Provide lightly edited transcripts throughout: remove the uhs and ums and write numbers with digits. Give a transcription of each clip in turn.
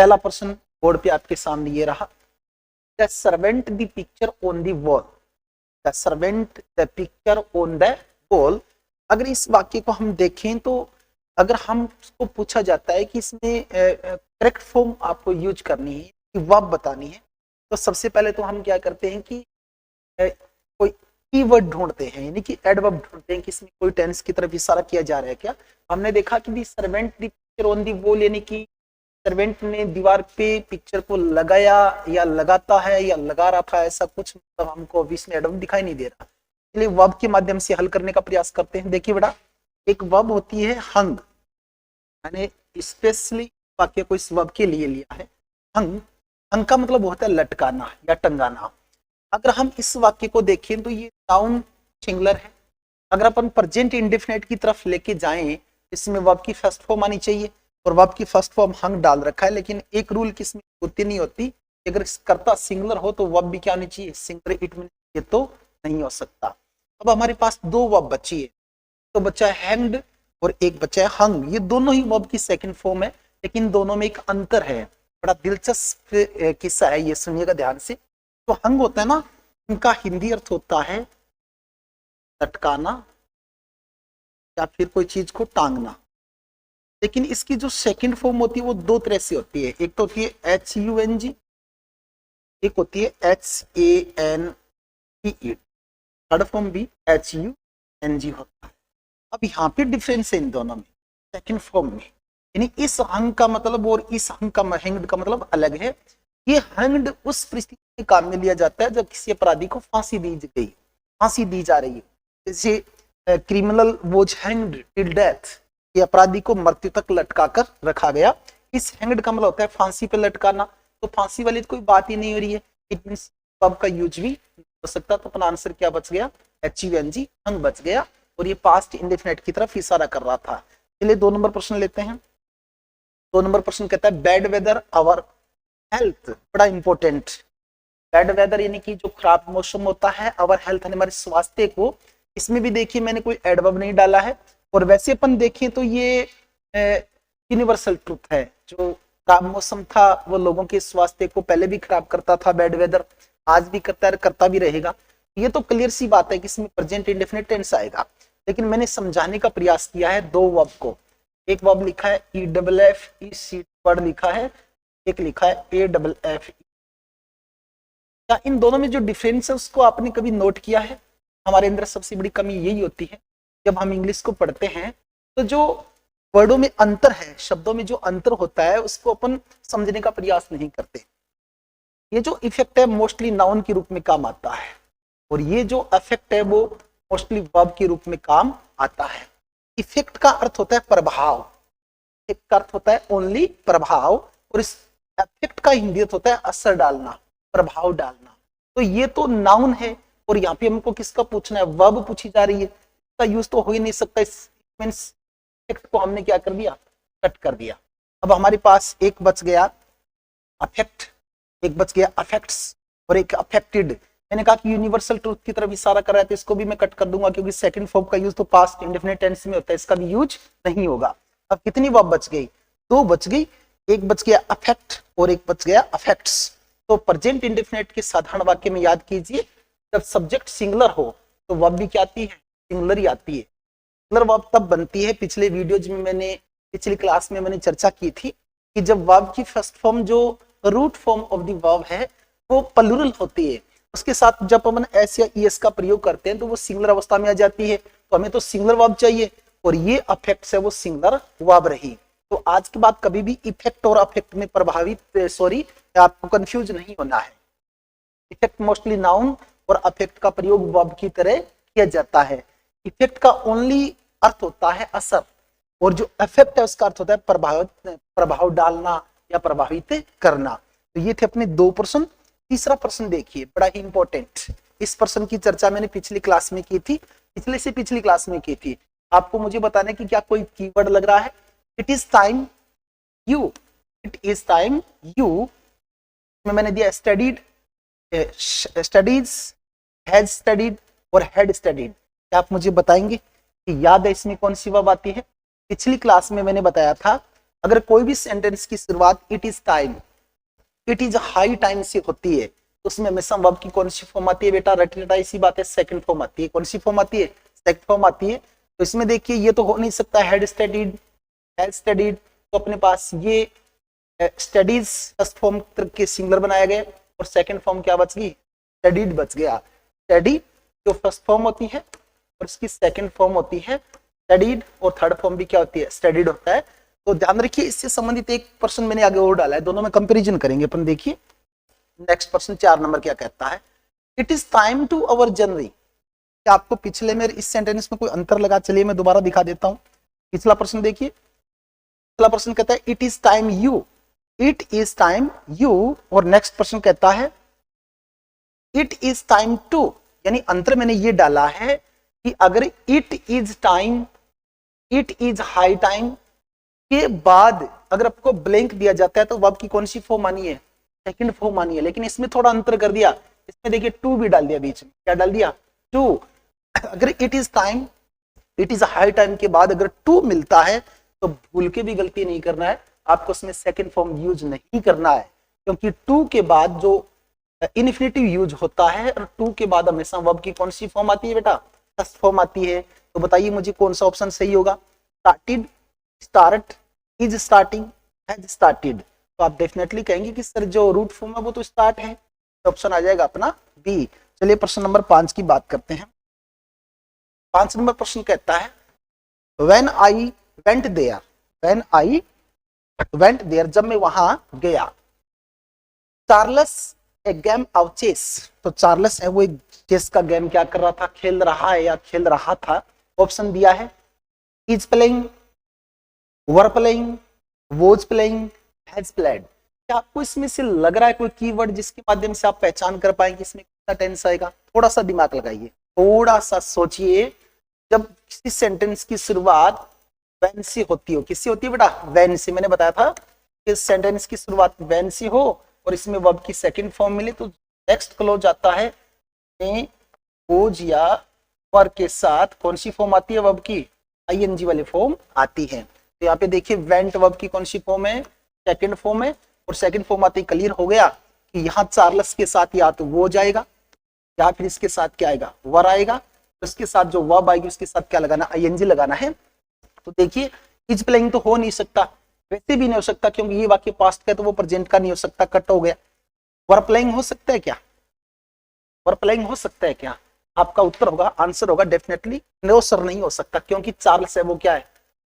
पहला प्रश्न बोर्ड पे आपके सामने ये रहा, the servant the picture on the wall, the servant the picture on the wall. अगर इस वाक्य को हम देखें तो अगर हमको पूछा जाता है कि इसमें करेक्ट फॉर्म आपको यूज करनी है कि वर्ब बतानी है, तो सबसे पहले तो हम क्या करते हैं कि कोई कीवर्ड ढूंढते हैं, यानी कि एडवर्ब ढूंढते हैं कि इसमें कोई टेंस की तरफ इशारा किया जा रहा है क्या। हमने देखा कि the servant the picture on the wall, यानी कि सर्वेंट ने दीवार पे पिक्चर को लगाया या लगाता है या लगा रहा था, ऐसा कुछ मतलब हमको ऑब्वियसली एडवर्ब दिखाई नहीं दे रहा। इसलिए वर्ब के माध्यम से हल करने का प्रयास करते हैं। देखिए बेटा, एक वर्ब होती है हंग, मैंने स्पेशली वाक्य को इस वर्ब के लिए लिया है। हंग, हंग का मतलब होता है लटकाना या टंगाना। अगर हम इस वाक्य को देखें तो ये नाउन सिंगुलर है। अगर अपन प्रेजेंट इंडेफिनिट की तरफ लेके जाएं, इसमें वर्ब की फर्स्ट फॉर्म आनी चाहिए और वर्ब की फर्स्ट फॉर्म हंग डाल रखा है, लेकिन एक रूल किसमें होती नहीं होती, अगर कर्ता सिंगुलर हो तो वर्ब भी क्या होनी चाहिए, सिंगुलर। इट मीन ये तो नहीं हो सकता। अब हमारे पास दो वर्ब बची है, तो बचा है हैंग्ड और एक बचा है हंग। ये दोनों ही वर्ब की सेकंड फॉर्म है, लेकिन दोनों में एक अंतर है। बड़ा दिलचस्प किस्सा है, ये सुनिएगा ध्यान से। तो हंग होता है ना, उनका हिंदी अर्थ होता है लटकाना या फिर कोई चीज को टांगना, लेकिन इसकी जो सेकंड फॉर्म होती है वो दो तरह से होती है। एक तो होती है HUNG, एक होती है HANTE, थर्ड फॉर्म भी HUNG होता है। अब यहाँ पे डिफरेंस है इन दोनों में, सेकंड फॉर्म में, यानी इस हंग का मतलब और इस हंग का हैंग्ड का मतलब अलग है। ये हैंग्ड उस परिस्थिति में काम में लिया जाता है जब किसी अपराधी को फांसी दी गई, फांसी दी जा रही है। जैसे criminal was hanged till death, ये अपराधी को मृत्यु तक लटका कर रखा गया। इस हैंग्ड का मतलब होता है फांसी पे लटकाना, तो फांसी वाली तो कोई बात ही नहीं हो रही है। इट मींस वर्ब का यूज भी हो सकता, तो अपना आंसर क्या बच गया, HUNG, हंग बच गया, और ये पास्ट इंडेफिनिट की तरफ इशारा कर रहा था। चलिए 2 नंबर प्रश्न लेते हैं। 2 नंबर प्रश्न कहता है बैड वेदर आवर हेल्थ, बड़ा इंपॉर्टेंट। बैड वेदर यानी कि जो खराब मौसम होता है, आवर हेल्थ हमारे स्वास्थ्य को। इसमें भी देखिए मैंने कोई एडवर्ब नहीं डाला है, और वैसे अपन देखें तो ये यूनिवर्सल ट्रुथ है। जो खराब मौसम था वो लोगों के स्वास्थ्य को पहले भी खराब करता था, बैड वेदर आज भी करता है, करता भी रहेगा। ये तो क्लियर सी बात है कि इसमें प्रेजेंट इंडेफिनिट टेंस आएगा, लेकिन मैंने समझाने का प्रयास किया है दो वर्ब को। एक वर्ब लिखा है EFFEC वर्ड लिखा है, एक लिखा है AFFE। इन दोनों में जो डिफरेंस है उसको आपने कभी नोट किया है? हमारे अंदर सबसे बड़ी कमी यही होती है, जब हम इंग्लिश को पढ़ते हैं तो जो वर्डों में अंतर है, शब्दों में जो अंतर होता है, उसको अपन समझने का प्रयास नहीं करते। ये जो इफेक्ट है मोस्टली नाउन के रूप में काम आता है, और ये जो इफेक्ट है वो मोस्टली वर्ब के रूप में काम आता है। इफेक्ट का अर्थ होता है प्रभाव, इफेक्ट का अर्थ होता है ओनली प्रभाव, और इस इफेक्ट का हिंदी अर्थ होता है असर डालना, प्रभाव डालना। तो ये तो नाउन है, और यहाँ पे हमको किसका पूछना है, वर्ब पूछी जा रही है, इसका यूज तो हो ही नहीं सकता। इस मींस इफेक्ट को हमने क्या कर दिया, कट कर दिया। अब हमारे पास एक बच गया अफेक्ट, एक बच गया अफेक्ट्स, और एक अफेक्टेड। मैंने कहा कि यूनिवर्सल ट्रूथ की तरफ इशारा कर रहा है, तो इसको भी मैं कट कर दूंगा, क्योंकि सेकंड फॉर्म का यूज तो पास्ट इंडेफिनिट टेंस में होता है, इसका भी यूज नहीं होगा। अब कितनी वर्ब बच गई, दो बच गई, एक बच गया अफेक्ट और एक बच गया अफेक्ट्स। तो प्रेजेंट इंडेफिनिट के साधारण वाक्य में याद कीजिए, जब सब्जेक्ट सिंगुलर हो तो वर्ब भी क्या आती है, सिंगुलर ही आती है। सिंगुलर वर्ब तब बनती है, पिछले वीडियोज में मैंने, पिछली क्लास में मैंने चर्चा की थी कि जब वर्ब की फर्स्ट फॉर्म जो root form of the verb है वो प्लूरल होती है, उसके साथ जब हम एस या ईएस का प्रयोग करते हैं तो वो सिंगुलर अवस्था में आ जाती है। तो हमें तो सिंगुलर वर्ब चाहिए, और ये अफेक्ट्स है वो सिंगुलर वर्ब रही। तो आज के बाद कभी भी इफेक्ट और अफेक्ट में प्रभावित आपको कंफ्यूज नहीं होना है। इफेक्ट मोस्टली नाउन और अफेक्ट का प्रयोग वर्ब की तरह किया जाता है। इफेक्ट का ओनली अर्थ होता है असर, और जो इफेक्ट है उसका अर्थ होता है प्रभाव डालना या प्रभावित करना। तो ये थे अपने दो प्रश्न। तीसरा प्रश्न देखिए, बड़ा ही इंपॉर्टेंट। इस प्रश्न की चर्चा मैंने पिछली क्लास में की थी, पिछले से पिछली क्लास में की थी। आपको मुझे बताने की क्या कोई कीवर्ड लग रहा है। It is time you, it is time you में मैंने दिया स्टडीड, स्टडीज, हैज स्टडीड और हैड स्टडीड। क्या आप मुझे बताएंगे कि याद है इसमें कौन सी वर्ब आती है? पिछली क्लास में मैंने बताया था अगर कोई भी सेंटेंस की शुरुआत it is time, it is high time से होती है तो उसमें हमेशा वर्ब की कौन सी फॉर्म आती है बेटा? रटी रटाई सी बात है, सेकंड फॉर्म आती है। कौन सी फॉर्म आती है? सेकंड फॉर्म आती है। तो इसमें देखिए ये तो हो नहीं सकता हैड स्टडीड, हैज स्टडीड, तो अपने पास ये स्टडीज फर्स्ट फॉर्म के सिंगुलर बनाया गया और सेकंड फॉर्म क्या बच गई? स्टडीड बच गया। स्टडी जो फर्स्ट फॉर्म होती है और इसकी सेकंड फॉर्म होती है स्टडीड, और थर्ड फॉर्म भी क्या होती है? स्टडीड होता है। तो ध्यान रखिए इससे संबंधित एक प्रश्न मैंने आगे और डाला है, दोनों में कंपैरिजन करेंगे अपन। देखिए नेक्स्ट प्रश्न 4 नंबर क्या कहता है? It is time to our journey. क्या आपको पिछले में इस सेंटेंस में कोई अंतर लगा? चलिए मैं दोबारा दिखा देता हूं। पिछला प्रश्न देखिए, पिछला प्रश्न कहता है it is time you, it is time you, और नेक्स्ट प्रश्न कहता है इट इज टाइम टू। यानी अंतर मैंने ये डाला है कि अगर it is time, it is high time के बाद अगर आपको ब्लैंक दिया जाता है तो वर्ब की कौन सी फॉर्म आनी है? सेकंड फॉर्म आनी है। लेकिन इसमें थोड़ा अंतर कर दिया, इसमें देखिए टू भी डाल दिया बीच में। क्या डाल दिया? टू। अगर it is time, it is high time के बाद अगर टू मिलता है तो भूल के भी गलती नहीं करना है, आपको उसमें सेकंड फॉर्म यूज नहीं करना है, क्योंकि टू के बाद जो इन्फिनेटिव यूज होता है और टू के बाद हमेशा वर्ब की कौन सी फॉर्म आती है बेटा? फर्स्ट फॉर्म आती है। तो बताइए मुझे कौन सा ऑप्शन सही होगा? Started, start, is starting, has started. तो आप डेफिनेटली कहेंगे कि सर जो रूट फॉर्म है वो तो स्टार्ट है, तो ऑप्शन आ जाएगा अपना बी। चलिए प्रश्न नंबर 5 की बात करते हैं। 5 नंबर प्रश्न कहता है when I went there, when I went there, जब मैं वहां गया। Charles a game of chess, तो चार्ल्स है वो एक चेस का गेम क्या कर रहा था? खेल रहा है या खेल रहा था। ऑप्शन दिया है is playing, were playing, was playing, has played. क्या आपको इसमें से लग रहा है कोई कीवर्ड जिसके माध्यम से आप पहचान कर पाएंगे इसमें कितना टेंस आएगा? थोड़ा सा दिमाग लगाइए, थोड़ा सा सोचिए। जब किसी सेंटेंस की शुरुआत वैन से होती हो, किससे होती है बेटा? वैन से। मैंने बताया था कि सेंटेंस की शुरुआत वैन से हो और इसमें वर्ब की सेकंड फॉर्म मिले तो नेक्स्ट क्लोज आता है वॉज या वर के साथ कौन सी फॉर्म आती है? वर्ब की आईएनजी वाली फॉर्म आती है। तो यहाँ पे देखिए वेंट वर्ब की कौन सी फॉर्म है? सेकंड फॉर्म है, और सेकंड फॉर्म आते ही क्लियर हो गया कि यहाँ चार्ल्स के साथ या तो वो जाएगा या फिर इसके साथ क्या आएगा? वर आएगा। तो इसके साथ जो वर्ब आएगी उसके साथ क्या लगाना? आईएनजी लगाना है। तो देखिए इज प्लेइंग तो हो नहीं सकता, वैसे भी नहीं हो सकता क्योंकि ये वाक्य पास्ट का है तो वो प्रेजेंट का नहीं हो सकता, कट हो गया। वर प्लेइंग हो सकता है क्या? वर प्लेइंग हो सकता है क्या? आपका उत्तर होगा, आंसर होगा डेफिनेटली नो सर, नहीं हो सकता, क्योंकि चार्ल्स है वो क्या है?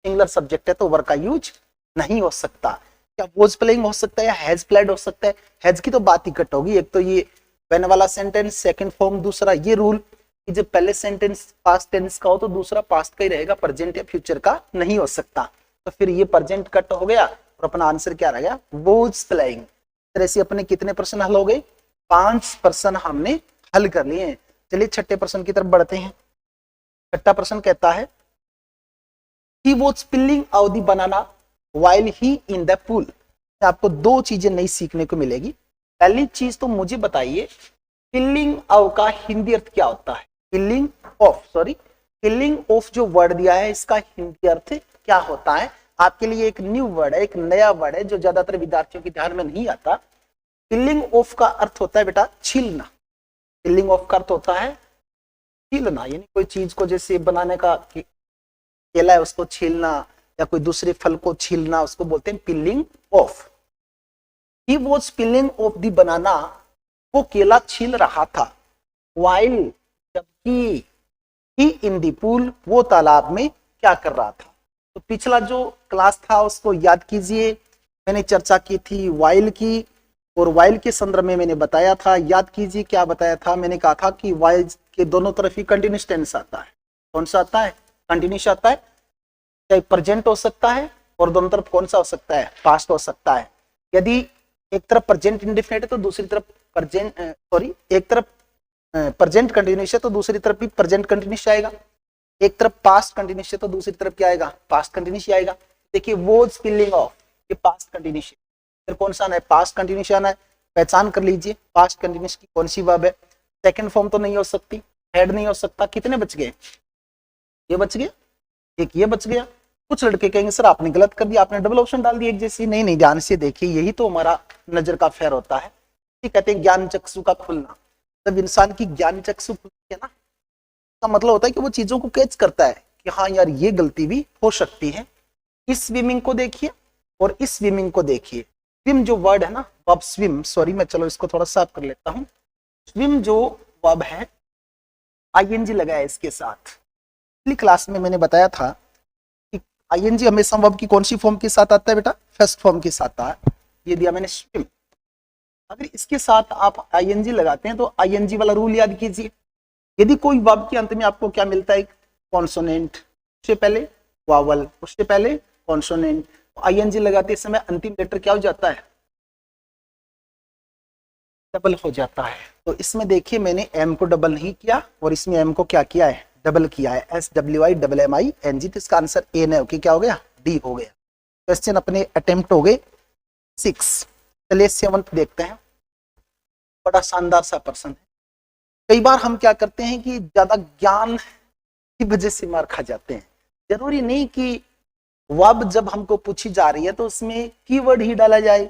सिंगुलर सब्जेक्ट है तो वर का यूज नहीं हो सकता। क्या वॉज प्लेइंग हो सकता है या हैज प्लेड हो सकता है? हैज की तो बात ही कट होगी। एक तो ये व्हेन वाला सेंटेंस, सेकंड फॉर्म, दूसरा ये रूल कि जब पहले सेंटेंस पास्ट टेंस का हो तो दूसरा पास्ट का ही रहेगा, प्रेजेंट या फ्यूचर का नहीं हो सकता। तो फिर ये प्रेजेंट कट हो गया और अपना आंसर क्या रह गया? Was playing. तरह से अपने कितने प्रश्न हल हो गए? 5 प्रश्न हमने हल कर लिए। चलिए छठे प्रश्न की तरफ बढ़ते हैं। छठा प्रश्न कहता है He was peeling out the banana while he in the pool। आपको 2 चीजें नई सीखने को मिलेगी। पहली चीज तो मुझे बताइए पिलिंग आउट का हिंदी अर्थ क्या होता है? पिलिंग ऑफ, सॉरी पिलिंग ऑफ जो वर्ड दिया है इसका हिंदी अर्थ क्या होता है? आपके लिए एक न्यू वर्ड है, एक नया वर्ड है जो ज्यादातर विद्यार्थियों के ध्यान में नहीं आता। पिलिंग ऑफ का अर्थ होता है बेटा छीलना। पिलिंग ऑफ का अर्थ होता है छीलना, यानी कोई चीज को जैसे बनाने का केला है उसको छीलना या कोई दूसरे फल को छीलना, उसको बोलते हैं peeling off. He was peeling off the banana, वो केला छील रहा था। वाइल, जबकि ही इन द पूल, वो तालाब में क्या कर रहा था? तो पिछला जो क्लास था उसको याद कीजिए, मैंने चर्चा की थी वाइल की, और वाइल के संदर्भ में मैंने बताया था, याद कीजिए क्या बताया था। मैंने कहा था कि वाइल के दोनों तरफ ही कंटिन्यूस टेंस आता है। कौन सा आता है? कंटिन्यूस आता है। चाहे प्रेजेंट हो सकता है और दोनों तरफ कौन सा हो सकता है? पास्ट हो सकता है। यदि एक तरफ प्रेजेंट इंडेफिनिट है तो दूसरी तरफ प्रेजेंट एक तरफ प्रेजेंट कंटिन्यूस है तो दूसरी तरफ भी प्रेजेंट कंटिन्यूस आएगा। एक तरफ पास्ट कंटिन्यूस है तो दूसरी तरफ क्या आएगा? पास्ट कंटिन्यूस आएगा। देखिए वॉज पिलिंग ऑफ, ये पास्ट कंटिन्यूस है। फिर कौन सा आना है? पास्ट कंटिन्यूस आना है। पहचान कर लीजिए पास्ट कंटिन्यूस की कौन सी वर्ब है। सेकंड फॉर्म तो नहीं हो सकती, हेड नहीं हो सकता। कितने बच गए? ये बच गया, एक ये बच गया, कुछ लड़के कहेंगे सर आपने गलत कर दिया, आपने डबल ऑप्शन डाल दिया एक जैसी। नहीं नहीं, ध्यान से देखिए, यही तो हमारा नजर का फेर होता है। कहते हैं ज्ञान चक्षु का खुलना। जब इंसान की ज्ञान चक्षु खुलती है ना, का मतलब होता है कि वो चीजों को कैच करता है कि हाँ यार ये गलती भी हो सकती है। इस स्विमिंग को देखिए और इस स्विमिंग को देखिए। स्विम जो वर्ड है ना, वर्ब स्विम, सॉरी मैं चलो इसको थोड़ा साफ कर लेता हूं। स्विम जो वर्ब है आईएनजी लगा है इसके साथ। पिछली क्लास में मैंने बताया था कि आईएनजी हमेशा वर्ब की कौन सी फॉर्म के साथ आता है बेटा, फर्स्ट फॉर्म के साथ आता है। ये दिया मैंने स्विम। अगर इसके साथ आप आईएनजी लगाते हैं तो आईएनजी वाला रूल याद कीजिए। यदि कोई वर्ब के अंत में आपको क्या मिलता है, कॉन्सोनेंट, उससे पहले वावल, उससे पहले कॉन्सोनेंट, आईएनजी लगाते समय अंतिम लेटर क्या हो जाता है, डबल हो जाता है। तो इसमें देखिए मैंने एम को डबल नहीं किया और इसमें एम को क्या किया है, डबल किया है, SWIMMING। तो इसका आंसर ए न होके क्या हो गया, डी हो गया। क्वेश्चन अपने अटेम्प्ट हो गए 6। चलिए 7th देखते हैं। बड़ा शानदार सा प्रश्न है। कई बार हम क्या करते हैं कि ज्यादा ज्ञान की वजह से मार खा जाते हैं। जरूरी नहीं कि वर्ब जब हमको पूछी जा रही है तो उसमें कीवर्ड ही डाला जाए,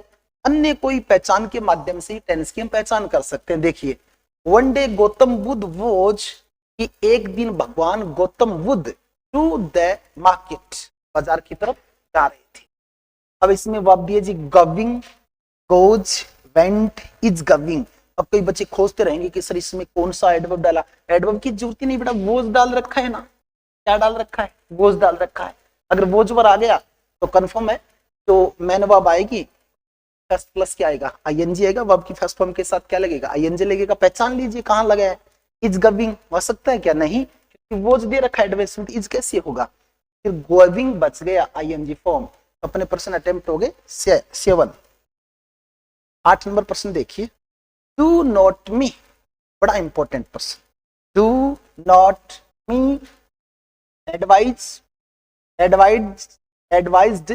अन्य कोई पहचान के माध्यम से टेंस की हम पहचान कर सकते हैं। देखिए, one day Gautam Buddha was, कि एक दिन भगवान Gautam Buddha to the market, बाजार की तरफ जा रहे थे। अब इसमें वर्ब दिए जी going, goes, went, is going. अब कई बच्चे खोजते रहेंगे कि सर इसमें कौन सा एडवर्ब डाला। एडवर्ब की जरूरत ही नहीं बेटा, वोज डाल रखा है ना, क्या डाल रखा है, वोज डाल रखा है। अगर वोज पर आ गया तो कंफर्म है, तो मैन वर्ब आएगी, फर्स्ट प्लस क्या आएगा, आईएनजी आएगा। वर्ब की फर्स्ट फॉर्म के साथ क्या लगेगा, आईएनजी लगेगा। पहचान लीजिए कहां लगा है, इज गोइंग हो सकता है क्या, नहीं, क्योंकि वोज दे रखा है एडवर्ब, इज कैसे होगा। फिर गोइंग बच गया आईएनजी फॉर्म। अपने प्रश्न अटेम्प्ट हो गए 7। 8 नंबर प्रश्न देखिए, डू नॉट मी, बड़ा इंपॉर्टेंट प्रश्न। Do not me advise, advise, advised,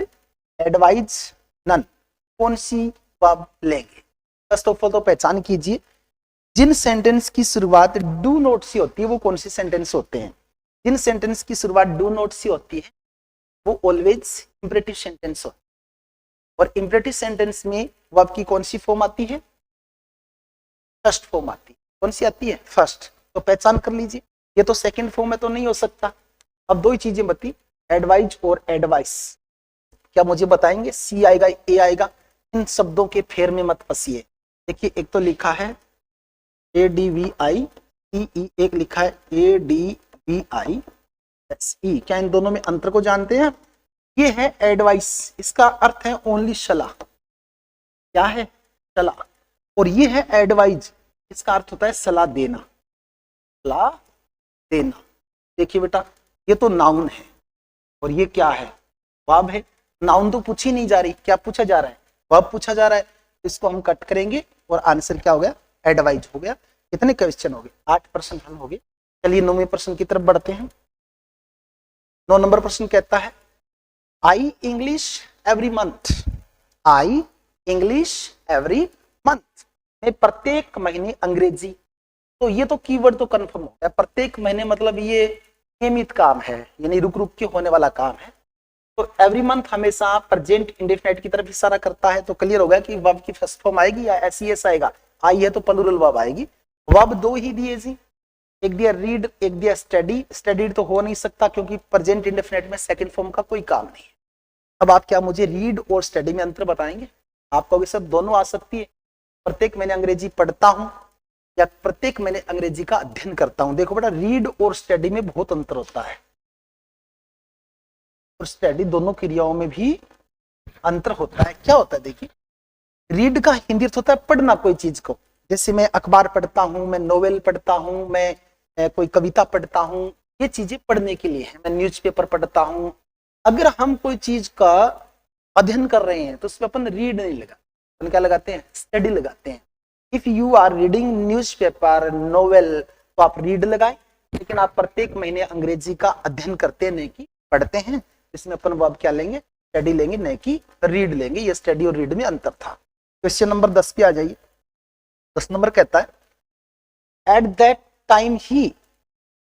advise none, कौन सी वर्ब लेंगे। फर्स्ट ऑफ ऑल तो पहचान कीजिए, जिन सेंटेंस की शुरुआत डू नॉट से होती है वो कौन सी सेंटेंस होते हैं। जिन सेंटेंस की शुरुआत डू नॉट से होती है वो ऑलवेज इंपरेटिव सेंटेंस होती है। और इंपरेटिव सेंटेंस में वर्ब की कौन सी फॉर्म आती है, फर्स्ट फॉर्म आती है। कौन सी आती है, फर्स्ट। तो पहचान कर लीजिए, ये तो सेकंड फॉर्म है तो नहीं हो सकता। अब दो ही चीजें बती, एडवाइज और एडवाइस। क्या मुझे बताएंगे, सी आएगा, ए आएगा, इन शब्दों के फेर में मत फंसिए। देखिए एक तो लिखा है ADVICE, एक लिखा है ADVISE। क्या इन दोनों में अंतर को जानते हैं। ये है एडवाइस, इसका अर्थ है ओनली सलाह, क्या है, सलाह। और ये है एडवाइज, इसका अर्थ होता है सलाह देना, सलाह देना। देखिए बेटा, ये तो नाउन है और ये क्या है, वर्ब है। नाउन तो पूछी नहीं जा रही, क्या पूछा जा रहा है, वर्ब पूछा जा रहा है। इसको हम कट करेंगे और आंसर क्या हो गया, एडवाइज हो गया। कितने क्वेश्चन हो गए, 8 प्रश्न हल हो गए। चलिए 9वें प्रश्न की तरफ बढ़ते हैं। 9 नंबर प्रश्न कहता है, आई इंग्लिश एवरी मंथ, आई इंग्लिश एवरी मंथ, मैं प्रत्येक महीने अंग्रेजी। तो ये तो कीवर्ड तो कंफर्म हो गया, प्रत्येक महीने मतलब ये नियमित काम है, यानी रुक रुक के होने वाला काम है। तो एवरी मंथ हमेशा प्रेजेंट इंडेफिनिट की तरफ इशारा करता है। तो क्लियर होगा कि वर्ब की फर्स्ट फॉर्म आएगी या एसईएस आएगा। आई है तो प्लूरल वर्ब आएगी। वर्ब दो ही दिए जी, एक दिया रीड, एक दिया स्टडी। स्टडीड तो हो नहीं सकता क्योंकि प्रेजेंट इंडेफिनिट में सेकंड फॉर्म का कोई काम नहीं है। अब आप क्या मुझे रीड और स्टडी में अंतर बताएंगे। आप कहोगे सब दोनों आ सकती है, प्रत्येक मैंने अंग्रेजी पढ़ता हूं या प्रत्येक मैंने अंग्रेजी का अध्ययन करता हूं। देखो बेटा, रीड और स्टडी में बहुत अंतर होता है और स्टडी दोनों क्रियाओं में भी अंतर होता है। क्या होता है देखिए, रीड का हिंदी अर्थ होता है पढ़ना कोई चीज को। जैसे मैं अखबार पढ़ता हूं, मैं नोवेल पढ़ता हूं, मैं कोई कविता पढ़ता हूं, ये चीजें पढ़ने के लिए है। मैं न्यूज़पेपर पढ़ता हूं। अगर हम कोई चीज का अध्ययन कर रहे हैं तो उसमें अपन रीड नहीं लगा, अपन क्या लगाते हैं, स्टडी लगाते हैं। If you are reading newspaper, novel, तो आप रीड लगाएं। लेकिन आप प्रत्येक महीने अंग्रेजी का अध्ययन करते नहीं कि पढ़ते हैं, इसमें अपन वर्ब क्या लेंगे, स्टडी लेंगे, नहीं कि रीड लेंगे। ये स्टडी और रीड में अंतर था। क्वेश्चन नंबर 10 पे आ जाइए। 10 नंबर कहता है, एट दैट टाइम ही,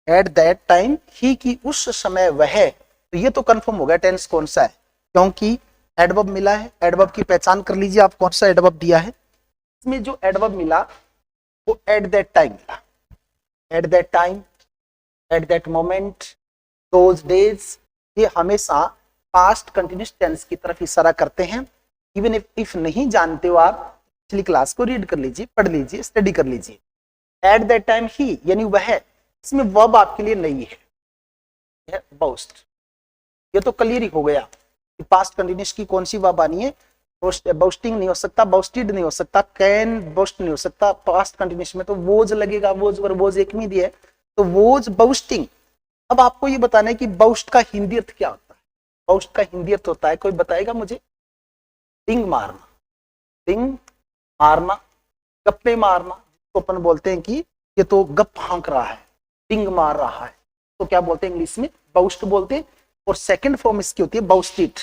एट दैट टाइम ही, की उस समय वह, तो ये तो कंफर्म हो गया टेंस कौन सा है, क्योंकि एडवर्ब मिला है। एडवर्ब की पहचान कर लीजिए आप, कौन सा एडवर्ब दिया है। इसमें जो एडवर्ब मिला वो एट दैट टाइम मिला, eight that time, at that moment, those days, ये हमेशा पास्ट कंटिन्यूस टेंस की तरफ इशारा करते हैं। इवन इफ नहीं जानते हो आप, पिछली क्लास को रीड कर लीजिए, पढ़ लीजिए, स्टडी कर लीजिए। एट दैट टाइम ही यानी वह, इसमें वर्ब आपके लिए नहीं है बोस्ट। ये तो क्लियर ही हो गया कि पास्ट कंटिन्यूस की कौन सी वर्ब आनी है। बोस्टिंग नहीं हो सकता, बोस्टेड नहीं हो सकता, कैन बोस्ट नहीं हो सकता। पास्ट कंटिन्यूस में तो वोज लगेगा, वोज और वोज एक में दिया है, तो वोज बोस्टिंग। अब आपको ये बताना है कि बोस्ट का हिंदी अर्थ क्या होता है। बोस्ट का हिंदी अर्थ होता है, कोई बताएगा मुझे? डिंग मारना, डिंग मारना, गप्पे मारना, तो अपन बोलते हैं कि ये तो गप हाँक रहा है, डिंग मार रहा है, तो क्या बोलते हैं इंग्लिश में? बोस्ट बोलते हैं। और सेकंड फॉर्म इसकी होती है बोस्टेड।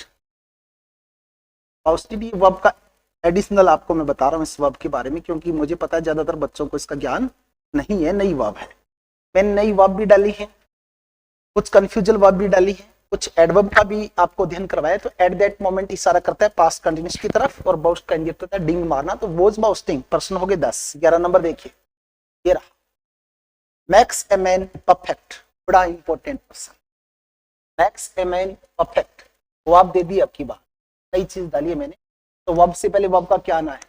बोस्टेड ये वर्ब का एडिशनल आपको मैं बता रहा हूं इस वर्ब के बारे में, क्योंकि मुझे पता है ज्यादातर बच्चों को इसका ज्ञान नहीं है। नई वर्ब है, मैंने नई वर्ब भी डाली है, कुछ कंफ्यूजल वर्ब भी डाली है, कुछ एडवर्ब का भी आपको अध्ययन करवाया। तो एट दैट मोमेंट इशारा करता है पास्ट कंटिन्यूस की तरफ, और बोस्ट का इंगित होता है डिंग मारना। तो वोज बोस्टिंग, प्रश्न हो गए 10। 11 नंबर देखिए, ये रहा, मैक्स ए मैन परफेक्ट, बड़ा important person. Makes a man perfect, verb दे दी, अब की बात नई चीज डाली है मैंने। तो वर्ब से पहले वर्ब का क्या आना है?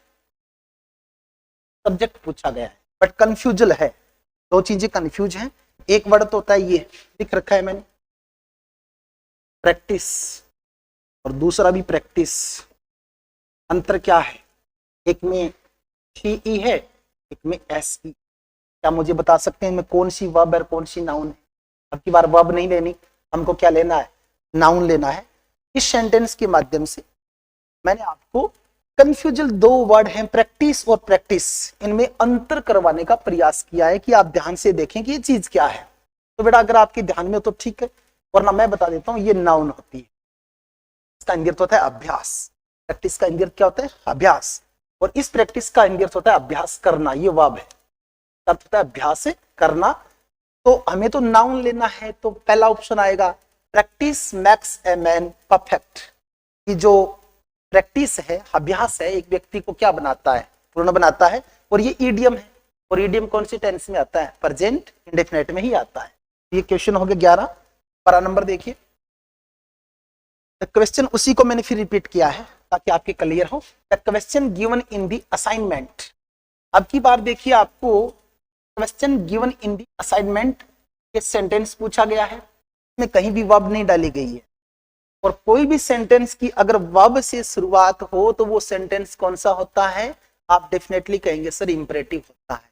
सब्जेक्ट पूछा गया है, बट कंफ्यूजल है, दो चीजें कंफ्यूज हैं। एक वर्ड तो होता है ये लिख रखा है मैंने, प्रैक्टिस, और दूसरा भी प्रैक्टिस। अंतर क्या है? एक में टी है, एक में एस ई। क्या मुझे बता सकते हैं मैं कौन सी वर्ब और कौन सी नाउन है? अब की बार वर्ब नहीं लेनी, हमको क्या लेना है? नाउन लेना है। इस सेंटेंस के माध्यम से मैंने आपको कंफ्यूजल दो वर्ड हैं प्रैक्टिस और प्रैक्टिस, इनमें अंतर करवाने का प्रयास किया है कि आप ध्यान से देखें कि ये चीज क्या है। तो बेटा अगर आपके ध्यान में हो तो ठीक है, वरना मैं बता देता हूं, ये नाउन होती है, इसका इंगित होता है अभ्यास। प्रैक्टिस का इंगित क्या होता है? अभ्यास। और इस प्रैक्टिस का इंगित होता है अभ्यास करना, ये वर्ब है, अर्थ होता है अभ्यास करना। तो हमें तो नाउन लेना है, तो पहला ऑप्शन आएगा practice max a man perfect. कि जो प्रैक्टिस है, अभ्यास है, एक व्यक्ति को क्या बनाता है? पूर्ण बनाता है। और ये ईडियम है, और ईडियम कौन सी टेंस में आता है? प्रेजेंट इंडेफिनिट में ही आता है। ये क्वेश्चन हो गया 11। 12 नंबर देखिए, क्वेश्चन उसी को मैंने फिर रिपीट किया है ताकि आपके क्लियर हो। The question given in the assignment. अब की बार देखिए, आपको question given in the assignment ये सेंटेंस पूछा गया है, इसमें कहीं भी वर्ब नहीं डाली गई है। और कोई भी सेंटेंस की अगर वर्ब से शुरुआत हो तो वो सेंटेंस कौन सा होता है? आप डेफिनेटली कहेंगे सर इंपरेटिव होता है,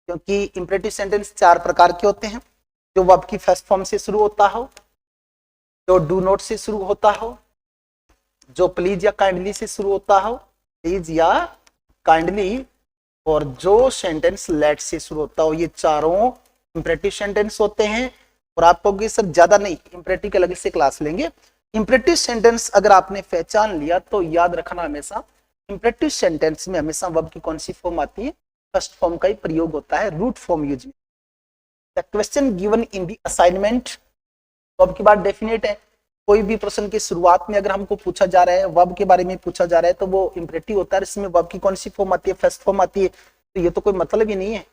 क्योंकि इंपरेटिव सेंटेंस 4 प्रकार के होते हैं। जो वर्ब की फर्स्ट फॉर्म से शुरू होता हो, जो डू नॉट से शुरू होता हो, जो प्लीज या काइंडली से शुरू होता हो, प्लीज या काइंडली, और जो सेंटेंस लेट से शुरू होता हो। ये चारों इंपरेटिव सेंटेंस होते हैं। और आप कहोगे सर ज्यादा नहीं, इंपरेटिव के अलग से क्लास लेंगे। इंपरेटिव सेंटेंस अगर आपने पहचान लिया तो याद रखना हमेशा, इंपरेटिव सेंटेंस में हमेशा वर्ब की कौन सी फॉर्म आती है? फर्स्ट फॉर्म का ही प्रयोग होता है, रूट फॉर्म यूज में। The question given in the assignment, verb की बात डेफिनेट है। कोई भी प्रश्न की शुरुआत में अगर हमको पूछा जा रहा है, वर्ब के बारे में पूछा जा रहा है, तो वो इंपरेटिव होता है। इसमें वर्ब की कौन सी फॉर्म आती है? फर्स्ट फॉर्म आती है। तो ये तो कोई मतलब ही नहीं है,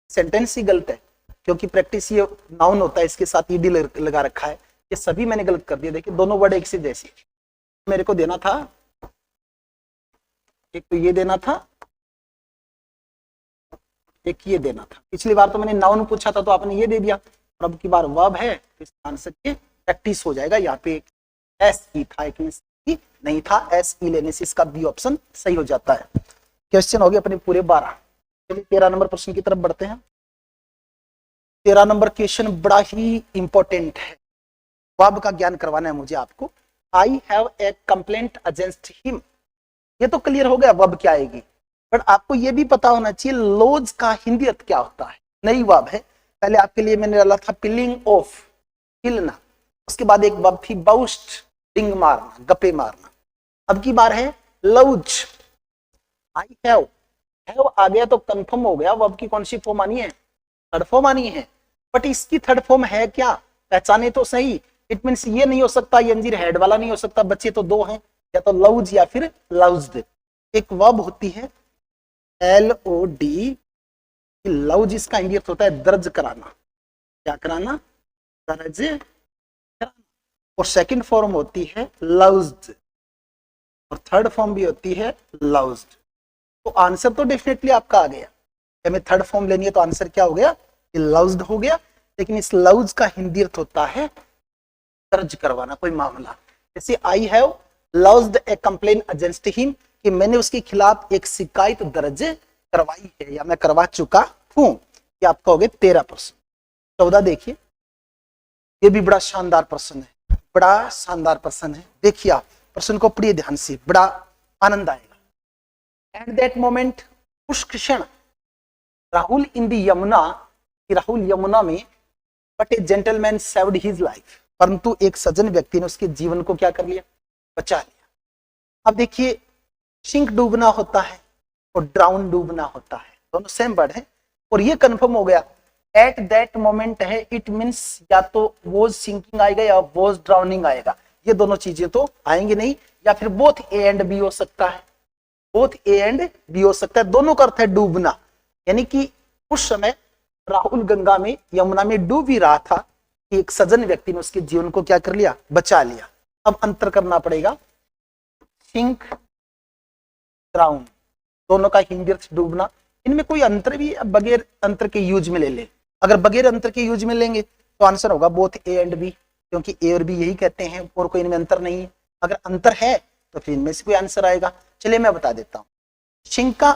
सेंटेंस ही गलत है, क्योंकि प्रैक्टिस ये नाउन होता है, इसके साथ ईडी लगा रखा है। ये सभी मैंने गलत कर दिया। देखिए दोनों वर्ड एक से जैसे, मेरे को देना था, एक तो ये देना था, एक ये देना था। पिछली बार तो मैंने नाउन पूछा था तो आपने ये दे दिया, और अब की बार वर्ब है, तो इसका आंसर के प्रैक्टिस हो जाएगा। यहाँ पे एस ई था, एक में नहीं था, एस ई लेने से इसका बी ऑप्शन सही हो जाता है। क्वेश्चन हो गए अपने पूरे 12। चलिए 13 नंबर प्रश्न की तरफ बढ़ते हैं। 13 नंबर क्वेश्चन बड़ा ही इंपॉर्टेंट है, वर्ब का ज्ञान करवाना है मुझे आपको। I have a complaint against him, ये तो क्लियर हो गया वर्ब क्या आएगी, बट आपको ये भी पता होना चाहिए लोज का हिंदी अर्थ क्या होता है। नई वर्ब है, पहले आपके लिए मैंने डाला था पिलिंग ऑफ, हिलना, उसके बाद एक वर्ब थी बाउस्ट, डिंग मारना, गप्पे मारना। अब की बार है लौज। आई हैव आ गया तो कंफर्म हो गया, वर्ब की कौन सी फॉर्म आनी है? थर्ड फॉर्म आनी है। बट इसकी थर्ड फॉर्म है क्या? पहचाने तो सही, इट मीन्स ये नहीं हो सकता, ये अंजीर हेड वाला नहीं हो सकता, बच्चे तो दो हैं, या तो लव्ज या फिर लव्ज्ड। एक वर्ब होती है LOD, लव्ज, इसका इंग्लिश होता है दर्ज कराना। क्या कराना? दर्ज कराना। और सेकंड फॉर्म होती है लव्ज्ड, और थर्ड फॉर्म भी होती है लव्ज्ड। तो आंसर तो डेफिनेटली आपका आ गया। हमें थर्ड फॉर्म लेनी है तो आंसर क्या हो गया? ये लव्ज्ड हो गया। लेकिन इस लव्ज का हिंदी अर्थ होता है दर्ज करवाना कोई मामला। जैसे I have lodged a complain against him, कि मैंने उसके खिलाफ एक शिकायत दर्ज करवाई है या मैं करवा चुका हूं। ये आपका हो गया 13 प्रश्न। 14 देखिए, ये भी बड़ा शानदार प्रश्न है, बड़ा शानदार प्रश्न है। देखिए आप प्रश्न को पढ़िए ध्यान से, बड़ा आनंद आएगा। एट दैट मोमेंट, उस क्षण, राहुल इन द यमुना, राहुल यमुना में, but A gentleman saved his life, परंतु एक सज्जन व्यक्ति ने उसके जीवन को क्या कर लिया? बचा लिया। अब देखिए, सिंक डूबना होता है और ड्राउन डूबना होता है, दोनों सेम वर्ड है। और ये कंफर्म हो गया एट दैट मोमेंट है, इट मींस या तो वॉज सिंकिंग आएगा या वॉज ड्राउनिंग आएगा। ये दोनों चीजें तो आएंगी नहीं, या फिर बोथ ए एंड बी हो सकता है, बोथ ए एंड बी हो सकता है। दोनों का अर्थ है डूबना, यानी कि उस समय राहुल गंगा में, यमुना में डूब ही रहा था कि एक सज्जन व्यक्ति ने उसके जीवन को क्या कर लिया? बचा लिया। अब अंतर करना पड़ेगा, सिंक, ड्राउन, दोनों का हिंदी अर्थ डूबना। इनमें कोई अंतर भी बगैर अंतर के यूज में ले ले। अगर बगैर अंतर के यूज में लेंगे तो आंसर होगा बोथ ए एंड बी, क्योंकि ए और बी यही कहते हैं और कोई इनमें अंतर नहीं है। अगर अंतर है तो फिर इनमें से कोई आंसर आएगा। चलिए मैं बता देता हूं। सिंक का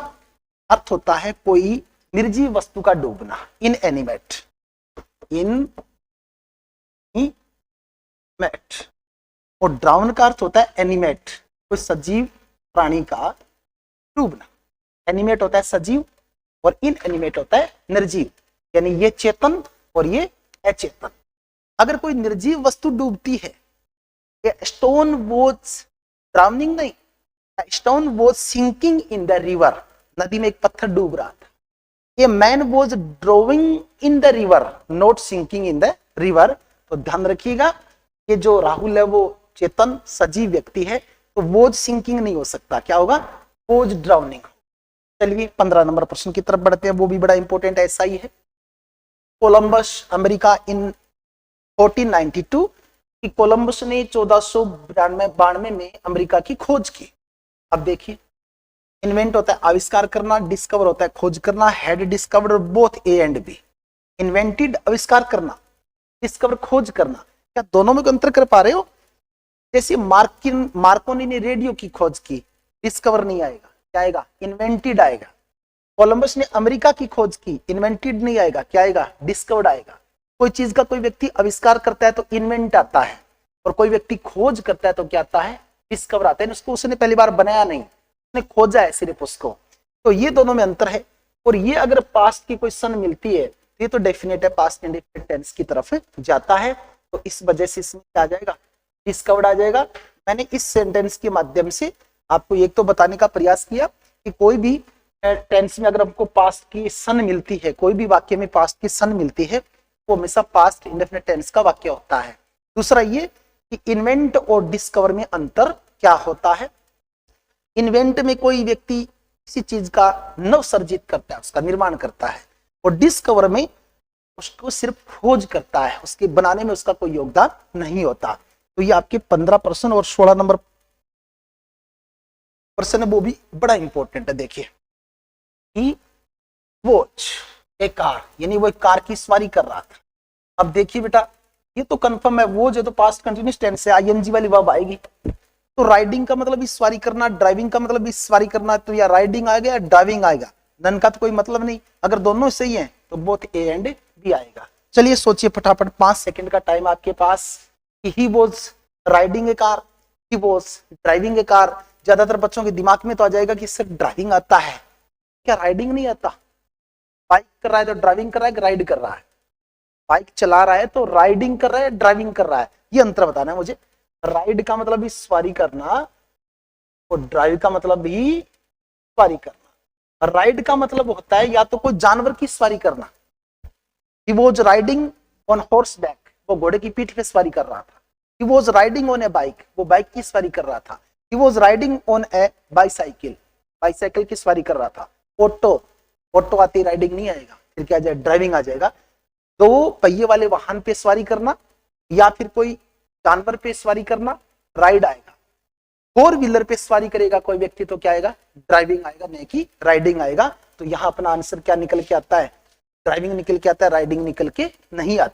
अर्थ होता है कोई निर्जीव वस्तु का डूबना, इन एनिमेट, इन मैट। और ड्राउन का अर्थ होता है एनिमेट, कोई सजीव प्राणी का डूबना। एनिमेट होता है सजीव और इन एनिमेट होता है निर्जीव, यानी ये चेतन और ये अचेतन। अगर कोई निर्जीव वस्तु डूबती है, स्टोन वॉज ड्राउनिंग नहीं, stone was sinking in the river, नदी में एक पत्थर डूब रहा था। ये man was drowning in the river, not sinking in the river. तो ध्यान रखिएगा, ये जो राहुल है वो चेतन सजीव व्यक्ति है, तो वॉज सिंकिंग नहीं हो सकता, क्या होगा? Was drowning. चलिए 15 नंबर प्रश्न की तरफ बढ़ते हैं, वो भी बड़ा इंपॉर्टेंट ऐसा ही है। कोलंबस अमेरिका इन 1492, कि कोलंबस ने 1492 में अमेरिका की खोज की। अब देखिए, इन्वेंट होता है आविष्कार करना, डिस्कवर होता है खोज करना, had discovered, both A and B. Invented आविष्कार करना, डिस्कवर खोज करना, क्या दोनों में अंतर कर पा रहे हो? जैसे मार्कोनी ने रेडियो की खोज की, डिस्कवर नहीं आएगा, क्या आएगा? इन्वेंटेड आएगा। कोलंबस ने अमेरिका की खोज की, इन्वेंटेड नहीं आएगा, क्या आएगा? डिस्कवर्ड आएगा। कोई चीज का कोई व्यक्ति आविष्कार करता है तो इन्वेंट आता है, और कोई व्यक्ति खोज करता है तो क्या आता है? डिस्कवर आता है। उसको उसने पहली बार बनाया नहीं, उसने खोजा है सिर्फ उसको। तो ये दोनों में अंतर है। और ये अगर पास्ट की कोई सन मिलती है तो ये तो डेफिनेट है पास्ट इंडेफिनिट टेंस की तरफ जाता है। तो इस वजह से इसमें क्या आ जाएगा? डिस्कवर्ड आ जाएगा। मैंने इस सेंटेंस के माध्यम से आपको एक तो बताने का प्रयास किया कि कोई भी टेंस में अगर हमको पास्ट की सन मिलती है, कोई भी वाक्य में पास्ट की सन मिलती है, वो हमेशा पास्ट इंडेफिनिट टेंस का वाक्य होता है। दूसरा ये कि इन्वेंट और डिस्कवर में अंतर क्या होता है। इन्वेंट में कोई व्यक्ति किसी चीज का नव सर्जित करता है, उसका निर्माण करता है, और डिस्कवर में उसको सिर्फ खोज करता है, उसके बनाने में उसका कोई योगदान नहीं होता। तो ये आपके 15 प्रश्न और 16 नंबर प्रश्न है, वो भी बड़ा इंपॉर्टेंट है। देखिए, ही वॉच ए कार, यानी वो एक कार की सवारी कर रहा था। अब देखिए बेटा, ये तो कंफर्म है, वो जो तो पास्ट कंटिन्यूअस टेंस है, आईएनजी वाली वर्ब आएगी। तो राइडिंग का मतलब भी सवारी करना, ड्राइविंग का मतलब भी सवारी करना, तो या राइडिंग आएगा या ड्राइविंग आएगा, नन का तो कोई मतलब नहीं। अगर दोनों सही हैं तो बोथ ए एंड बी आएगा। चलिए सोचिए फटाफट, 5 सेकंड का टाइम आपके पास। He was riding a car, he was driving a car. ज्यादातर बच्चों के दिमाग में तो आ जाएगा कि सिर्फ ड्राइविंग आता है, क्या राइडिंग नहीं आता? बाइक कर रहा है तो ड्राइविंग कर रहा है, राइड कर रहा है। बाइक चला रहा है तो राइडिंग कर रहा है, ड्राइविंग कर रहा है, ये अंतर बताना है मुझे। राइड का मतलब भी सवारी करना और ड्राइव का मतलब भी सवारी करना। राइड का मतलब होता है या तो कोई जानवर की सवारी करना, ही was riding on horse back, वो घोड़े की पीठ पे सवारी कर रहा था। ही was riding on A bike, वो बाइक की सवारी कर रहा था। ही was riding on A bicycle, bicycle की सवारी कर रहा था। ऑटो, ऑटो आती राइडिंग नहीं आएगा, फिर क्या आ जाएगा, ड्राइविंग आ जाएगा। दो पहिए वाले वाहन पे सवारी करना या फिर कोई जानवर पे सवारी करना, राइड आएगा। फोर व्हीलर पे सवारी करेगा कोई व्यक्ति तो क्या आएगा, ड्राइविंग आएगा, नहीं कि राइडिंग आएगा। तो यहां अपना आंसर क्या निकल के आता है, ड्राइविंग निकल के आता है, राइडिंग निकल के नहीं आती।